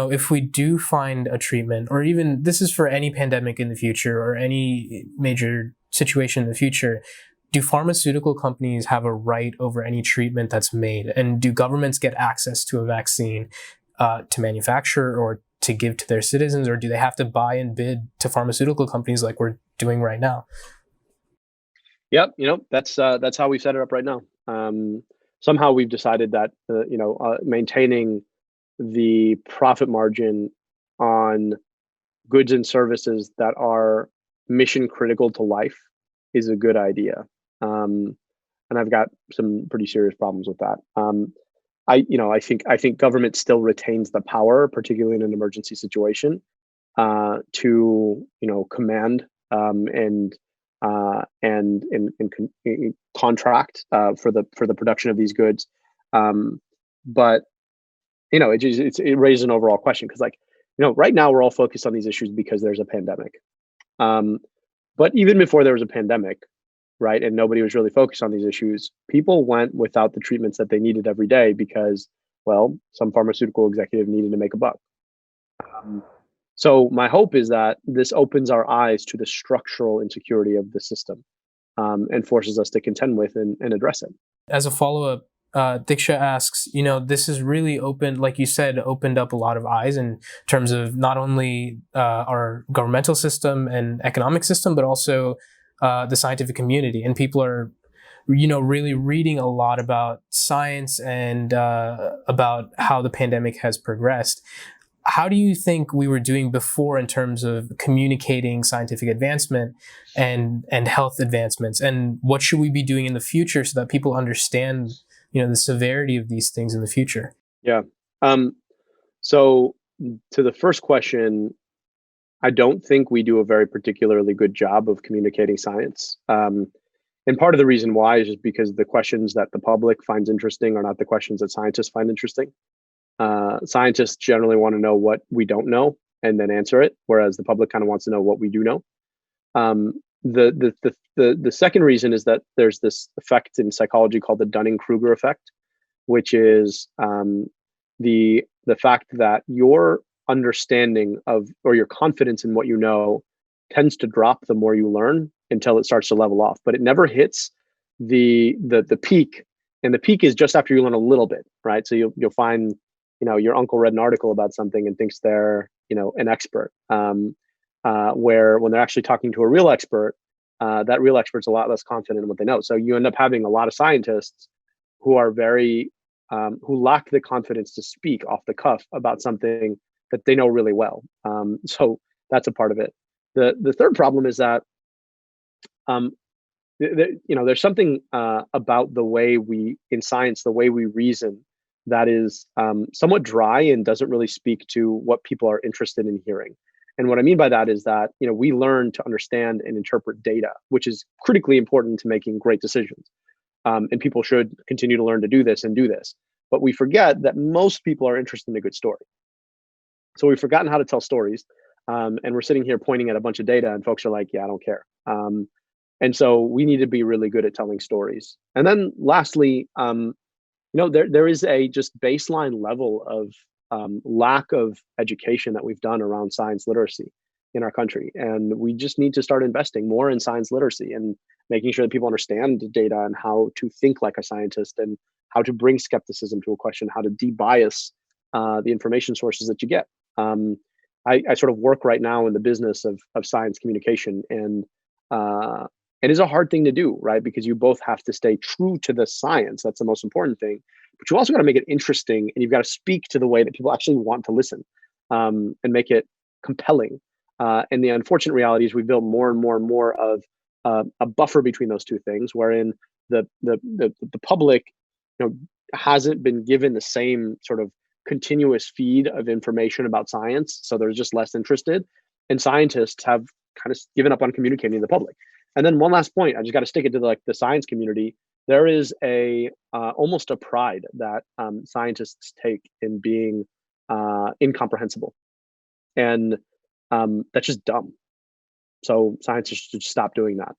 If we do find a treatment, or even this is for any pandemic in the future or any major situation in the future, do pharmaceutical companies have a right over any treatment that's made? And do governments get access to a vaccine to manufacture or to give to their citizens, or do they have to buy and bid to pharmaceutical companies like we're doing right now? Yep, that's how we set it up right now. Somehow we've decided that maintaining the profit margin on goods and services that are mission critical to life is a good idea. And I've got some pretty serious problems with that. I think government still retains the power, particularly in an emergency situation, to command and contract for the production of these goods. But it raises an overall question because, right now we're all focused on these issues because there's a pandemic. Um, but even before there was a pandemic, right, and nobody was really focused on these issues, people went without the treatments that they needed every day because, well, some pharmaceutical executive needed to make a buck. Um, so my hope is that this opens our eyes to the structural insecurity of the system, and forces us to contend with and address it. As a follow-up, Diksha asks, this has really opened, like you said, opened up a lot of eyes in terms of not only our governmental system and economic system, but also the scientific community. And people are, really reading a lot about science and about how the pandemic has progressed. How do you think we were doing before in terms of communicating scientific advancement and health advancements? And what should we be doing in the future so that people understand, the severity of these things in the future? Yeah. So to the first question, I don't think we do a very particularly good job of communicating science. And part of the reason why is just because the questions that the public finds interesting are not the questions that scientists find interesting. Scientists generally want to know what we don't know and then answer it, whereas the public kind of wants to know what we do know. Um, the second reason is that there's this effect in psychology called the Dunning-Kruger effect, which is the fact that your understanding of, or your confidence in what you know, tends to drop the more you learn until it starts to level off, but it never hits the peak. And the peak is just after you learn a little bit, right? So you'll find, your uncle read an article about something and thinks they're, an expert. Where when they're actually talking to a real expert, that real expert's a lot less confident in what they know. So you end up having a lot of scientists who are who lack the confidence to speak off the cuff about something that they know really well. So that's a part of it. The third problem is that, um, there's something about the way in science, the way we reason, that is somewhat dry and doesn't really speak to what people are interested in hearing. And what I mean by that is that, we learn to understand and interpret data, which is critically important to making great decisions. And people should continue to learn to do this and do this. But we forget that most people are interested in a good story. So we've forgotten how to tell stories. And we're sitting here pointing at a bunch of data and folks are like, yeah, I don't care. And so we need to be really good at telling stories. And then lastly, there is a just baseline level of lack of education that we've done around science literacy in our country. And we just need to start investing more in science literacy and making sure that people understand data and how to think like a scientist and how to bring skepticism to a question, how to debias the information sources that you get. I sort of work right now in the business of science communication, and it is a hard thing to do, right? Because you both have to stay true to the science. That's the most important thing. But you also got to make it interesting, and you've got to speak to the way that people actually want to listen, and make it compelling. And the unfortunate reality is we've built more and more and more of a buffer between those two things, wherein the public, hasn't been given the same sort of continuous feed of information about science, so they're just less interested, and scientists have kind of given up on communicating to the public. And then one last point, I just got to stick it to the science community. There is almost a pride that scientists take in being incomprehensible, and that's just dumb. So scientists should stop doing that.